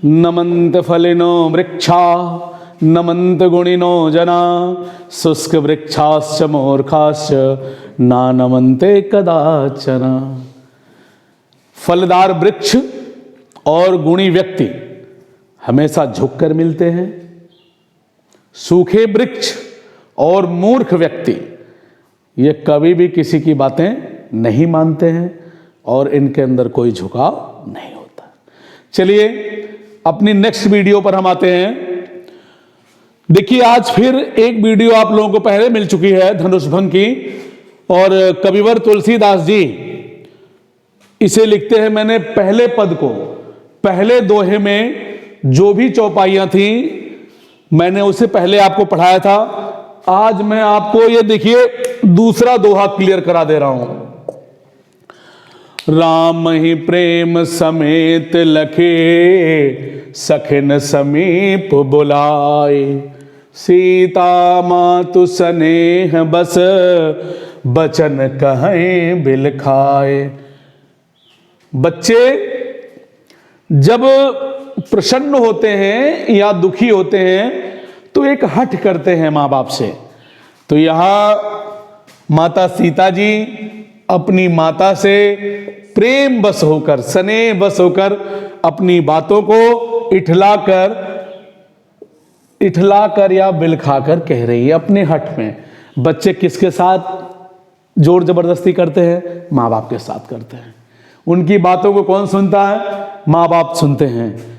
नमन्त फलिनो वृक्षा नमन्त गुणिनो जना शुष्क वृक्षाश्च मूर्खाश्च ना नमन्ते कदाचन। फलदार वृक्ष और गुणी व्यक्ति हमेशा झुककर मिलते हैं, सूखे वृक्ष और मूर्ख व्यक्ति ये कभी भी किसी की बातें नहीं मानते हैं और इनके अंदर कोई झुकाव नहीं होता। चलिए अपनी नेक्स्ट वीडियो पर हम आते हैं। देखिए आज फिर एक वीडियो आप लोगों को पहले मिल चुकी है धनुष भंग की, और कविवर तुलसीदास जी इसे लिखते हैं। मैंने पहले पद को, पहले दोहे में जो भी चौपाइयां थी मैंने उसे पहले आपको पढ़ाया था। आज मैं आपको ये देखिए दूसरा दोहा क्लियर करा दे रहा हूं। राम ही प्रेम समेत लखे सखिन समीप बुलाए सीता मातु स्नेह बस बचन कहें बिलखाए। बच्चे जब प्रसन्न होते हैं या दुखी होते हैं तो एक हठ करते हैं मां बाप से। तो यहां माता सीता जी अपनी माता से प्रेम बस होकर, स्नेह बस होकर अपनी बातों को इठलाकर या बिलखाकर कह रही है अपने हठ में। बच्चे किसके साथ जोर जबरदस्ती करते हैं? माँ बाप के साथ करते हैं। उनकी बातों को कौन सुनता है? माँ बाप सुनते हैं।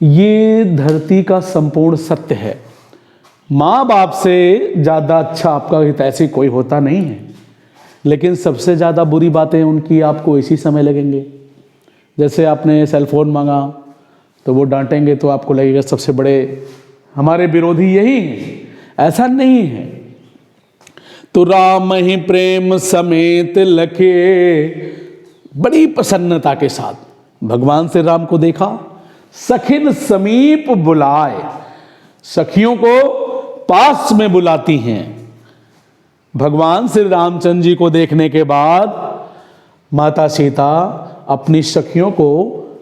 ये धरती का संपूर्ण सत्य है। माँ बाप से ज्यादा अच्छा आपका हितैषी कोई होता नहीं है, लेकिन सबसे ज्यादा बुरी बातें उनकी आपको इसी समय लगेंगे। जैसे आपने सेल फोन मांगा तो वो डांटेंगे तो आपको लगेगा सबसे बड़े हमारे विरोधी यही हैं। ऐसा नहीं है। तो राम ही प्रेम समेत लखे, बड़ी प्रसन्नता के साथ भगवान श्री राम को देखा। सखिन समीप बुलाए, सखियों को पास में बुलाती हैं। भगवान श्री रामचंद्र जी को देखने के बाद माता सीता अपनी सखियों को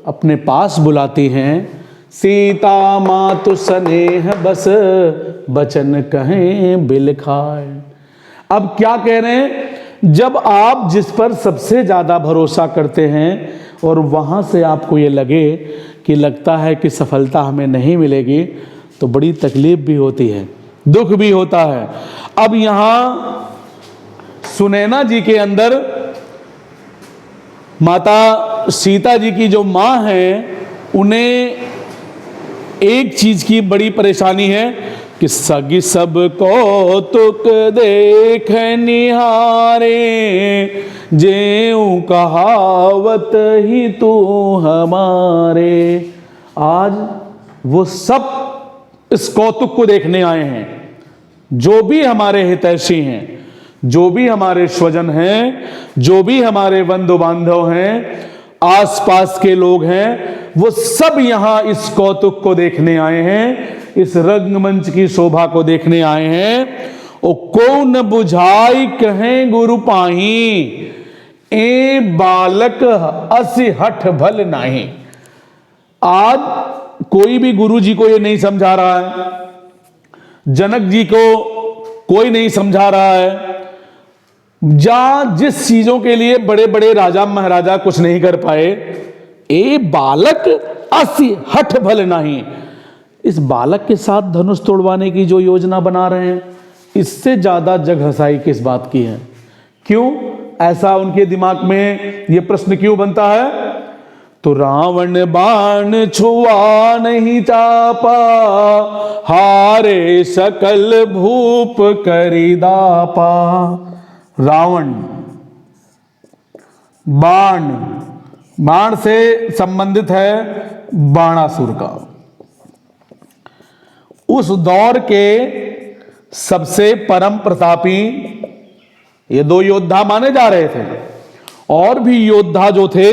अपने पास बुलाती हैं। सीता मातु स्नेह बस बचन कहें बिलखाए। अब क्या कह रहे हैं? जब आप जिस पर सबसे ज्यादा भरोसा करते हैं और वहां से आपको ये लगे कि लगता है कि सफलता हमें नहीं मिलेगी, तो बड़ी तकलीफ भी होती है, दुख भी होता है। अब यहां सुनैना जी के अंदर माता सीता जी की जो मां है, उन्हें एक चीज की बड़ी परेशानी है कि सगी सब कौतुक देख निहारे जेऊ कहावत ही तू हमारे। आज वो सब इस कौतुक को देखने आए हैं। जो भी हमारे हितैषी हैं, जो भी हमारे स्वजन हैं, जो भी हमारे बंधु बांधव हैं, आसपास के लोग हैं, वो सब यहां इस कौतुक को देखने आए हैं, इस रंगमंच की शोभा को देखने आए हैं। ओ कौन बुझाई कहें गुरु पाही ए बालक असि हठ भल नाही। आज कोई भी गुरु जी को ये नहीं समझा रहा है, जनक जी को कोई नहीं समझा रहा है। जहां जिस चीजों के लिए बड़े बड़े राजा महाराजा कुछ नहीं कर पाए, ए बालक असि हठ भल नहीं। इस बालक के साथ धनुष तोड़वाने की जो योजना बना रहे हैं, इससे ज्यादा जग हंसाई किस बात की है? क्यों ऐसा उनके दिमाग में ये प्रश्न क्यों बनता है? तो रावण बाण छुआ नहीं चापा हारे सकल भूप करी दापा। रावण बाण से संबंधित है बाणासुर का। उस दौर के सबसे परम प्रतापी ये दो योद्धा माने जा रहे थे। और भी योद्धा जो थे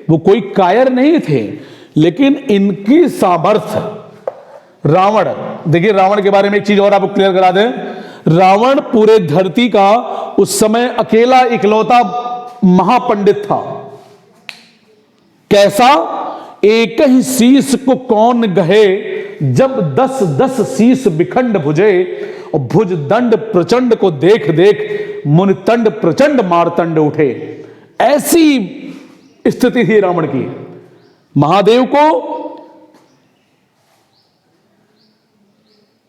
वो कोई कायर नहीं थे, लेकिन इनकी सामर्थ्य, रावण, देखिए रावण के बारे में एक चीज और आपको क्लियर करा दें। रावण पूरे धरती का उस समय अकेला इकलौता महापंडित था। कैसा? एक ही शीस को कौन गहे, जब 10-10 शीस बिखंड भुजे, और भुज दंड प्रचंड को देख देख मुनितंड प्रचंड मारतंड उठे। ऐसी स्थिति थी रावण की।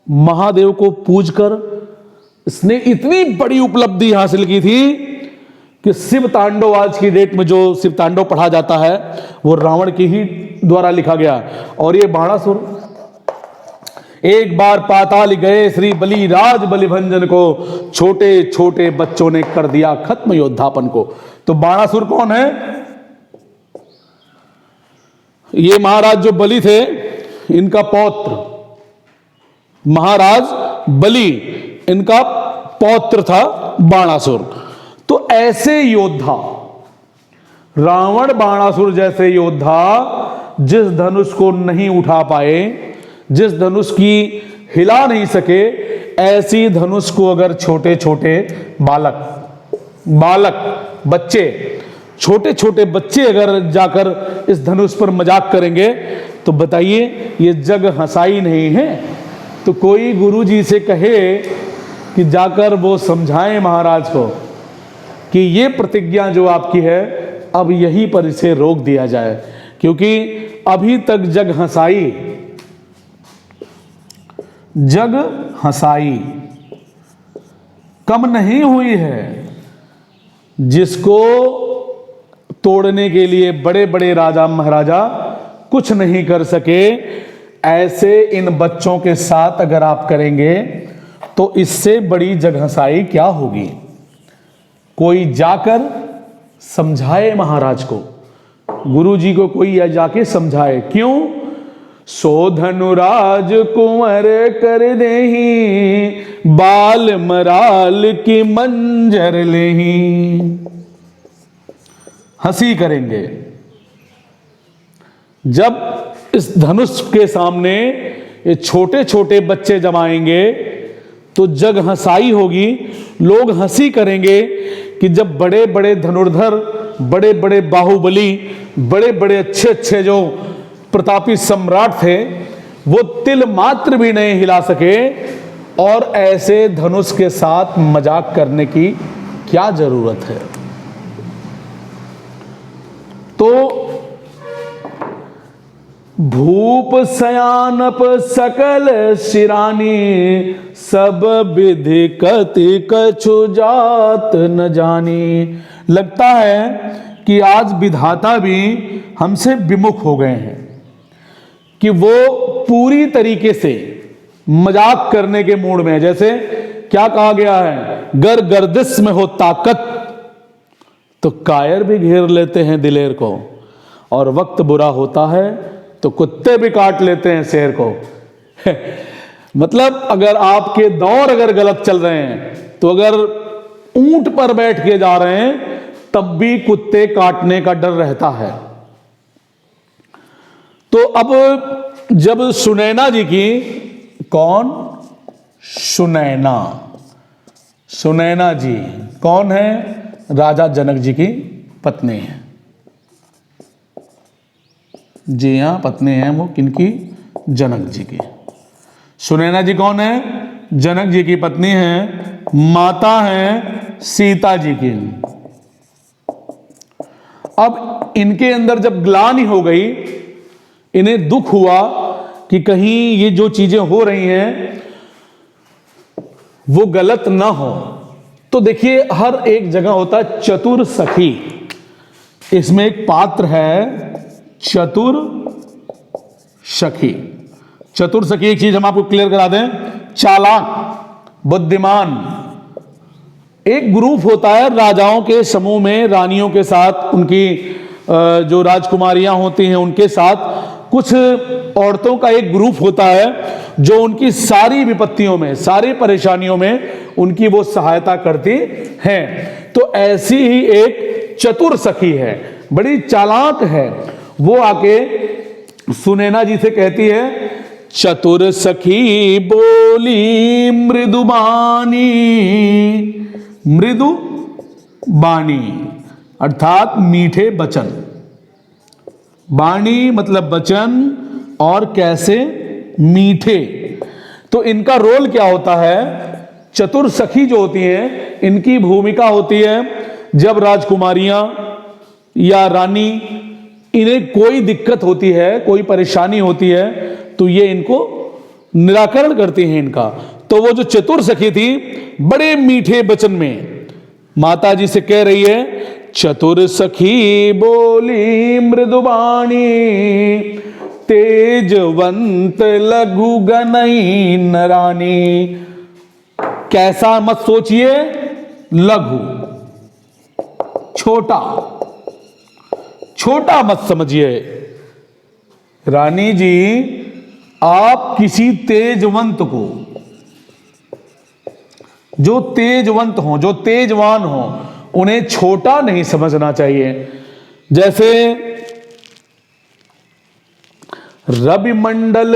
महादेव को पूजकर इसने इतनी बड़ी उपलब्धि हासिल की थी कि शिव तांडव, आज की डेट में जो शिव तांडव पढ़ा जाता है वो रावण की ही द्वारा लिखा गया। और ये बाणासुर, एक बार पाताल गए श्री बलि राज बलिभंजन को, छोटे छोटे बच्चों ने कर दिया खत्म योद्धापन को। तो बाणासुर कौन है? ये महाराज जो बलि थे, इनका पौत्र महाराज बलि, इनका पौत्र था बाणासुर। तो ऐसे योद्धा, रावण बाणासुर जैसे योद्धा, जिस धनुष को नहीं उठा पाए, जिस धनुष की हिला नहीं सके, ऐसी धनुष को अगर छोटे छोटे बालक बच्चे, छोटे छोटे बच्चे अगर जाकर इस धनुष पर मजाक करेंगे, तो बताइए ये जग हंसाई नहीं है? तो कोई गुरु जी से कहे कि जाकर वो समझाएं महाराज को कि ये प्रतिज्ञा जो आपकी है, अब यहीं पर इसे रोक दिया जाए, क्योंकि अभी तक जग हंसाई कम नहीं हुई है, जिसको तोड़ने के लिए बड़े बड़े राजा महाराजा कुछ नहीं कर सके, ऐसे इन बच्चों के साथ अगर आप करेंगे तो इससे बड़ी जग हंसाई क्या होगी? कोई जाकर समझाए महाराज को, गुरु जी को कोई जाके समझाए। क्यों? सो धनुराज कुंवर कर देही, बाल मराल की मंजर लेही। हंसी करेंगे। जब इस धनुष के सामने ये छोटे छोटे बच्चे जमाएंगे तो जग हंसाई होगी, लोग हंसी करेंगे कि जब बड़े बड़े धनुर्धर, बड़े बड़े बाहुबली, बड़े बड़े अच्छे अच्छे जो प्रतापी सम्राट थे, वो तिल मात्र भी नहीं हिला सके, और ऐसे धनुष के साथ मजाक करने की क्या जरूरत है? तो भूप सयानप सकल शिरानी, सब विधि कति कछु जात न जानी। लगता है कि आज विधाता भी हमसे विमुख हो गए हैं, कि वो पूरी तरीके से मजाक करने के मूड में है। जैसे क्या कहा गया है, गर्दिश में हो ताकत तो कायर भी घेर लेते हैं दिलेर को, और वक्त बुरा होता है तो कुत्ते भी काट लेते हैं शेर को। मतलब अगर आपके दौर अगर गलत चल रहे हैं, तो अगर ऊंट पर बैठ के जा रहे हैं, तब भी कुत्ते काटने का डर रहता है। तो अब जब सुनैना जी की, कौन? सुनैना जी कौन है? राजा जनक जी की पत्नी है। जी हाँ, पत्नी है वो किनकी? जनक जी की। सुनैना जी कौन है? जनक जी की पत्नी है, माता है सीता जी की। अब इनके अंदर जब ग्लानि हो गई, इन्हें दुख हुआ कि कहीं ये जो चीजें हो रही हैं वो गलत ना हो, तो देखिए हर एक जगह होता है चतुर सखी। इसमें एक पात्र है चतुर सखी। चतुर सखी एक चीज हम आपको क्लियर करा दें, चालाक, बुद्धिमान। एक ग्रुप होता है राजाओं के समूह में, रानियों के साथ, उनकी जो राजकुमारियां होती हैं उनके साथ, कुछ औरतों का एक ग्रुप होता है जो उनकी सारी विपत्तियों में, सारी परेशानियों में उनकी वो सहायता करती हैं। तो ऐसी ही एक चतुर सखी है, बड़ी चालाक है। वो आके सुनैना जी से कहती है, चतुर सखी बोली मृदु बानी, अर्थात मीठे वचन। वाणी मतलब वचन, और कैसे, मीठे। तो इनका रोल क्या होता है? चतुर सखी जो होती हैं, इनकी भूमिका होती है जब राजकुमारियां या रानी, इन्हें कोई दिक्कत होती है, कोई परेशानी होती है, तो ये इनको निराकरण करती हैं इनका। तो वो जो चतुर सखी थी, बड़े मीठे वचन में माता जी से कह रही है, चतुर सखी बोली मृदुबाणी, तेजवंत लघु गनई नरानी। कैसा मत सोचिए, लघु, छोटा, छोटा मत समझिए। रानी जी, आप किसी तेजवंत को, जो तेजवंत हो, जो तेजवान हो, उन्हें छोटा नहीं समझना चाहिए। जैसे रवि मंडल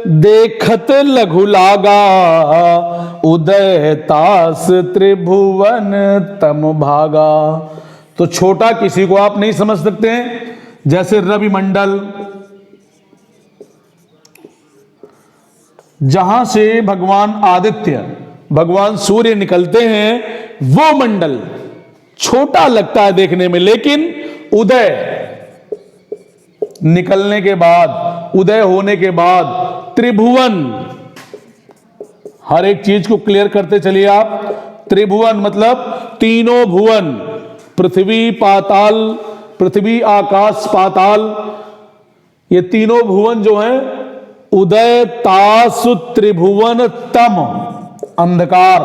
देखत लघु लागा, उदय तास त्रिभुवन तम भागा। तो छोटा किसी को आप नहीं समझ सकते हैं। जैसे रवि मंडल, जहां से भगवान आदित्य, भगवान सूर्य निकलते हैं, वो मंडल छोटा लगता है देखने में, लेकिन उदय निकलने के बाद, उदय होने के बाद त्रिभुवन, हर एक चीज को क्लियर करते चलिए आप। त्रिभुवन मतलब तीनों भुवन, पृथ्वी पाताल, पृथ्वी आकाश पाताल, ये तीनों भुवन जो हैं, उदय तास त्रिभुवन तम, अंधकार,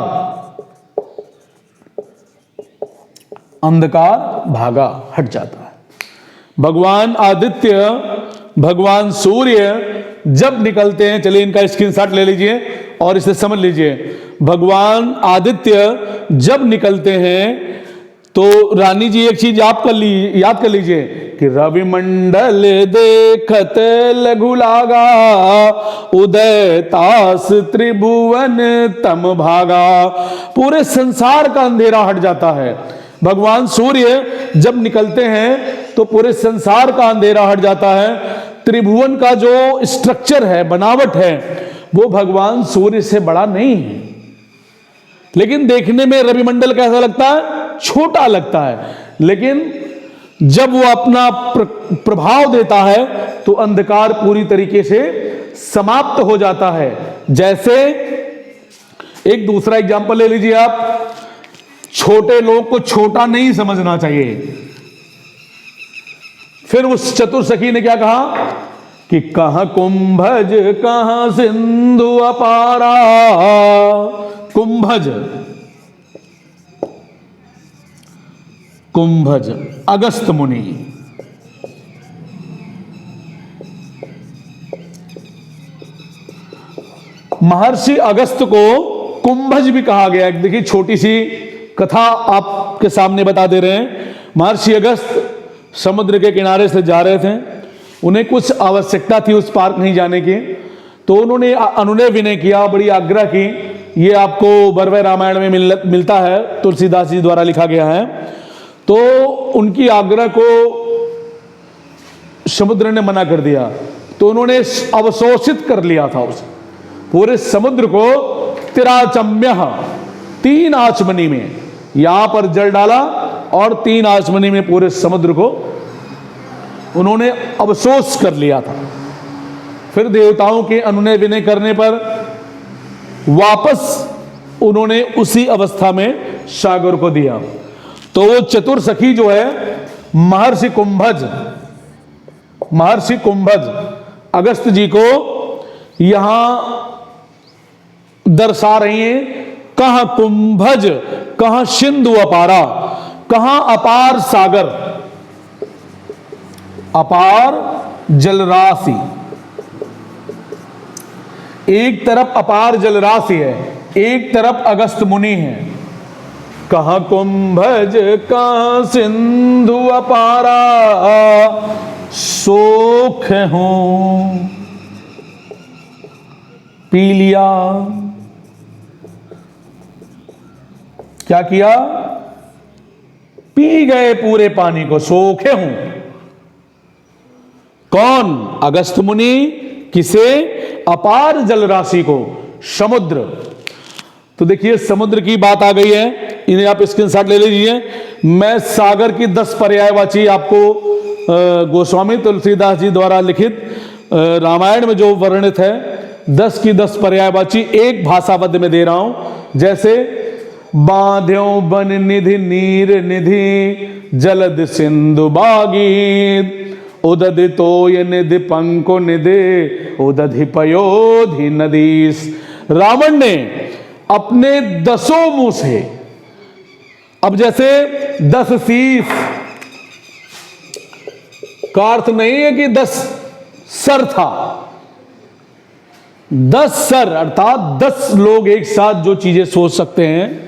अंधकार भागा, हट जाता है। भगवान आदित्य, भगवान सूर्य जब निकलते हैं, चलिए इनका स्क्रीनशॉट ले लीजिए और इसे समझ लीजिए। भगवान आदित्य जब निकलते हैं तो रानी जी एक चीज याद कर लीजिए कि रवि मंडल देखत लघु लागा, उदय तास त्रिभुवन तम भागा। पूरे संसार का अंधेरा हट जाता है। भगवान सूर्य जब निकलते हैं तो पूरे संसार का अंधेरा हट जाता है। त्रिभुवन का जो स्ट्रक्चर है, बनावट है, वो भगवान सूर्य से बड़ा नहीं है, लेकिन देखने में रविमंडल कैसा लगता है? छोटा लगता है। लेकिन जब वो अपना प्रभाव देता है तो अंधकार पूरी तरीके से समाप्त हो जाता है। जैसे एक दूसरा एग्जांपल ले लीजिए आप। छोटे लोग को छोटा नहीं समझना चाहिए। फिर उस चतुर सखी ने क्या कहा कि कहां कुंभज कहां सिंधु अपारा। कुंभज, कुंभज अगस्त मुनि, महर्षि अगस्त को कुंभज भी कहा गया। देखिए छोटी सी कथा आपके सामने बता दे रहे हैं। महर्षि अगस्त समुद्र के किनारे से जा रहे थे, उन्हें कुछ आवश्यकता थी उस पार नहीं जाने की, तो उन्होंने अनुनय विनय किया, बड़ी आग्रह की। ये आपको बरवे रामायण में मिलता है, तुलसीदास जी द्वारा लिखा गया है। तो उनकी आग्रह को समुद्र ने मना कर दिया, तो उन्होंने अवशोषित कर लिया था उस पूरे समुद्र को। तिराचम्य, 3 आचमनी में यहां पर जल डाला और 3 आचमनी में पूरे समुद्र को उन्होंने अवशोष कर लिया था। फिर देवताओं के अनुनय विनय करने पर वापस उन्होंने उसी अवस्था में सागर को दिया। तो वो चतुर सखी जो है महर्षि कुंभज अगस्त जी को यहां दर्शा रही हैं। कहां कुंभज कहां सिंधु अपारा, कहां अपार सागर, अपार जलराशि। एक तरफ अपार जलराशि है, एक तरफ अगस्त मुनि है। कहां कुंभज कहां सिंधु अपारा, सोख हूं पी लिया। क्या किया? पी गए पूरे पानी को, सोखे हूं। कौन? अगस्त्य मुनि। किसे? अपार जल राशि को, समुद्र। तो देखिए समुद्र की बात आ गई है, इन्हें आप स्क्रीनशॉट ले लीजिए। मैं सागर की 10 पर्यायवाची आपको गोस्वामी तुलसीदास जी द्वारा लिखित रामायण में जो वर्णित है 10 की 10 पर्यायवाची एक भाषापद में दे रहा हूं। जैसे बांध्यो बन निधि नीर निधि जलद सिंधु बागीत उदधितोय निधि पंको निधि उदधि पयोधि नदीस। रावण ने अपने 10 मुंह से, अब जैसे 10 शीश का अर्थ नहीं है कि 10 सर था, 10 सर अर्थात 10 लोग एक साथ जो चीजें सोच सकते हैं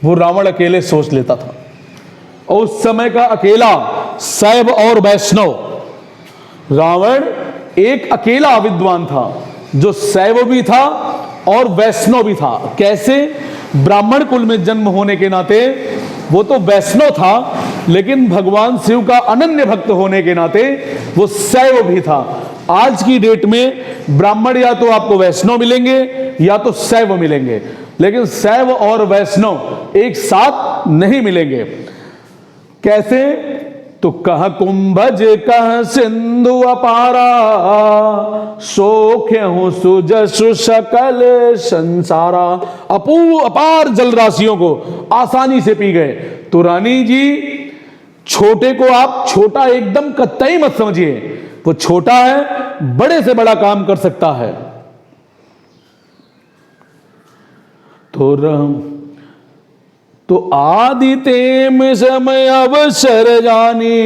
वो रावण अकेले सोच लेता था। और उस समय का अकेला शैव और वैष्णव, रावण एक अकेला विद्वान था जो शैव भी था और वैष्णव भी था। कैसे? ब्राह्मण कुल में जन्म होने के नाते वो तो वैष्णव था, लेकिन भगवान शिव का अनन्य भक्त होने के नाते वो शैव भी था। आज की डेट में ब्राह्मण या तो आपको वैष्णव मिलेंगे या तो शैव मिलेंगे, लेकिन शैव और वैष्णव एक साथ नहीं मिलेंगे। कैसे? तो कह कुंभज कह सिंधु अपारा सोख्य हूं सुजसु सकल संसारा। अपार जल राशियों को आसानी से पी गए। तो रानी जी, छोटे को आप छोटा एकदम कतई मत समझिए, वो छोटा है, बड़े से बड़ा काम कर सकता है। तो आदितेम समय अवसर जानी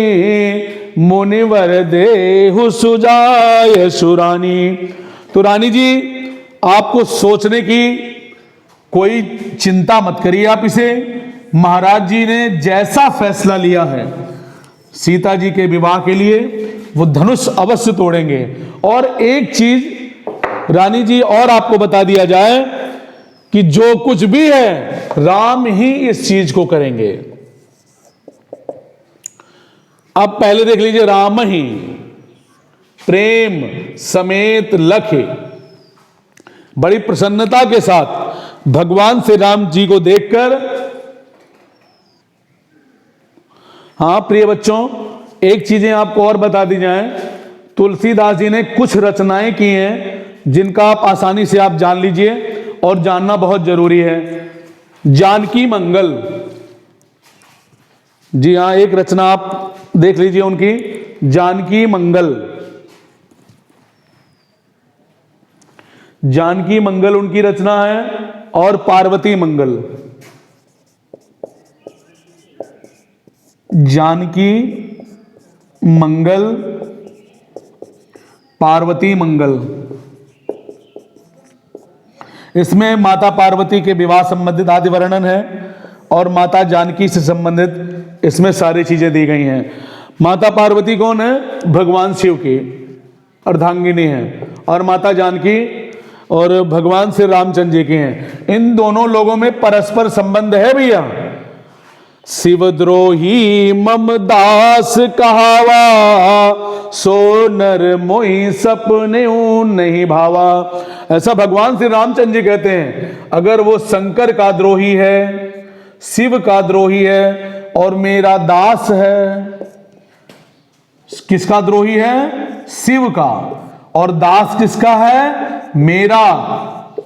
मुनिवर देहु सुजाय सुरानी। तो रानी जी, आपको सोचने की कोई चिंता मत करिए। आप इसे, महाराज जी ने जैसा फैसला लिया है सीता जी के विवाह के लिए, वो धनुष अवश्य तोड़ेंगे। और एक चीज रानी जी और आपको बता दिया जाए कि जो कुछ भी है राम ही इस चीज को करेंगे। अब पहले देख लीजिए, राम ही प्रेम समेत लखे बड़ी प्रसन्नता के साथ भगवान श्री राम जी को देखकर। हां प्रिय बच्चों, एक चीजें आपको और बता दी जाएं। तुलसीदास जी ने कुछ रचनाएं की हैं जिनका आप आसानी से आप जान लीजिए और जानना बहुत जरूरी है। जानकी मंगल, जी हां, एक रचना आप देख लीजिए उनकी, जानकी मंगल। जानकी मंगल उनकी रचना है, और पार्वती मंगल। जानकी मंगल, पार्वती मंगल। इसमें माता पार्वती के विवाह संबंधित आदि वर्णन है और माता जानकी से संबंधित इसमें सारी चीजें दी गई हैं। माता पार्वती कौन है? भगवान शिव की अर्धांगिनी है, और माता जानकी और भगवान श्री रामचंद्र जी की हैं। इन दोनों लोगों में परस्पर संबंध है भैया। शिवद्रोही मम दास कहावा सो नर मोहि सपने नहीं भावा। ऐसा भगवान श्री रामचंद्र जी कहते हैं, अगर वो शंकर का द्रोही है, शिव का द्रोही है और मेरा दास है। किसका द्रोही है? शिव का। और दास किसका है? मेरा।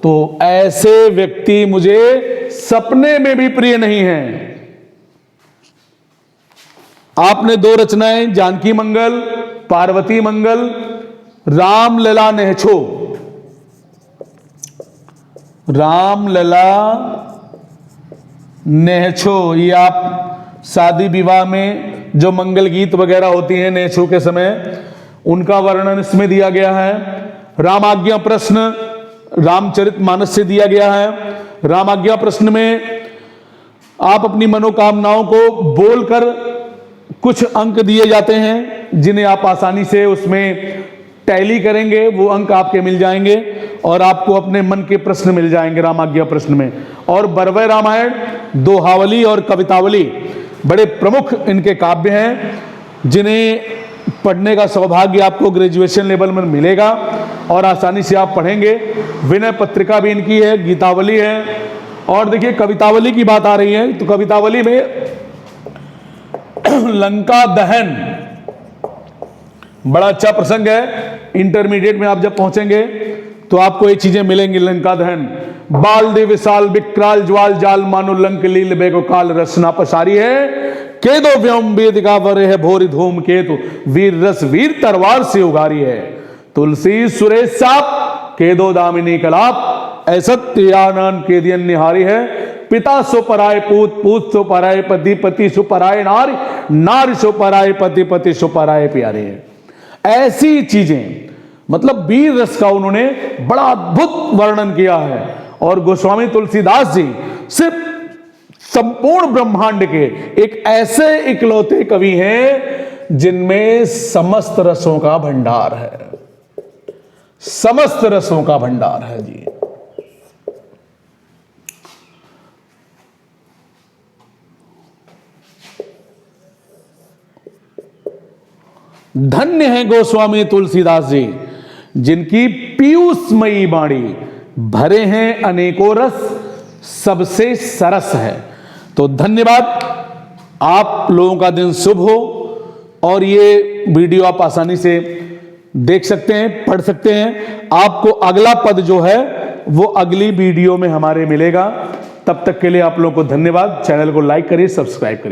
तो ऐसे व्यक्ति मुझे सपने में भी प्रिय नहीं है। आपने 2 रचनाएं, जानकी मंगल, पार्वती मंगल, रामलला नेहछो। रामलला नेहछो, ये आप शादी विवाह में जो मंगल गीत वगैरह होती हैं नेहछो के समय, उनका वर्णन इसमें दिया गया है। रामाज्ञा प्रश्न रामचरितमानस से दिया गया है। रामाज्ञा प्रश्न में आप अपनी मनोकामनाओं को बोलकर कुछ अंक दिए जाते हैं, जिन्हें आप आसानी से उसमें टैली करेंगे, वो अंक आपके मिल जाएंगे और आपको अपने मन के प्रश्न मिल जाएंगे रामाज्ञा प्रश्न में। और बरवय रामायण, दोहावली और कवितावली बड़े प्रमुख इनके काव्य हैं, जिन्हें पढ़ने का सौभाग्य आपको ग्रेजुएशन लेवल में मिलेगा और आसानी से आप पढ़ेंगे। विनय पत्रिका भी इनकी है, गीतावली है। और देखिए कवितावली की बात आ रही है तो कवितावली में लंका दहन बड़ा अच्छा प्रसंग है। इंटरमीडिएट में आप जब पहुंचेंगे तो आपको ये चीजें मिलेंगी। लंका दहन, बाल दे विशाल विक्राल ज्वाल जाल मानो लंक लील बेगो काल रसना पसारी है, केदो व्योम वेदिका वरे है भोरी धूम केतु वीर रस वीर तरवार से उगारी है। तुलसी सुरेश साप केदो दामिनी कलाप ऐसत्य आनंद केदियन निहारी है। पिता सो पराय पूत पूत सो पराय पति पति सो पराय नारी नारी सो पराय पति पति सो पराय प्यारे है। ऐसी चीजें मतलब वीर रस का उन्होंने बड़ा अद्भुत वर्णन किया है। और गोस्वामी तुलसीदास जी सिर्फ संपूर्ण ब्रह्मांड के एक ऐसे इकलौते कवि हैं जिनमें समस्त रसों का भंडार है, समस्त रसों का भंडार है जी। धन्य है गोस्वामी तुलसीदास जी जिनकी पीयूषमयी वाणी भरे हैं अनेकों रस सबसे सरस है। तो धन्यवाद, आप लोगों का दिन शुभ हो। और ये वीडियो आप आसानी से देख सकते हैं, पढ़ सकते हैं। आपको अगला पद जो है वो अगली वीडियो में हमारे मिलेगा। तब तक के लिए आप लोगों को धन्यवाद। चैनल को लाइक करिए, सब्सक्राइब करिए।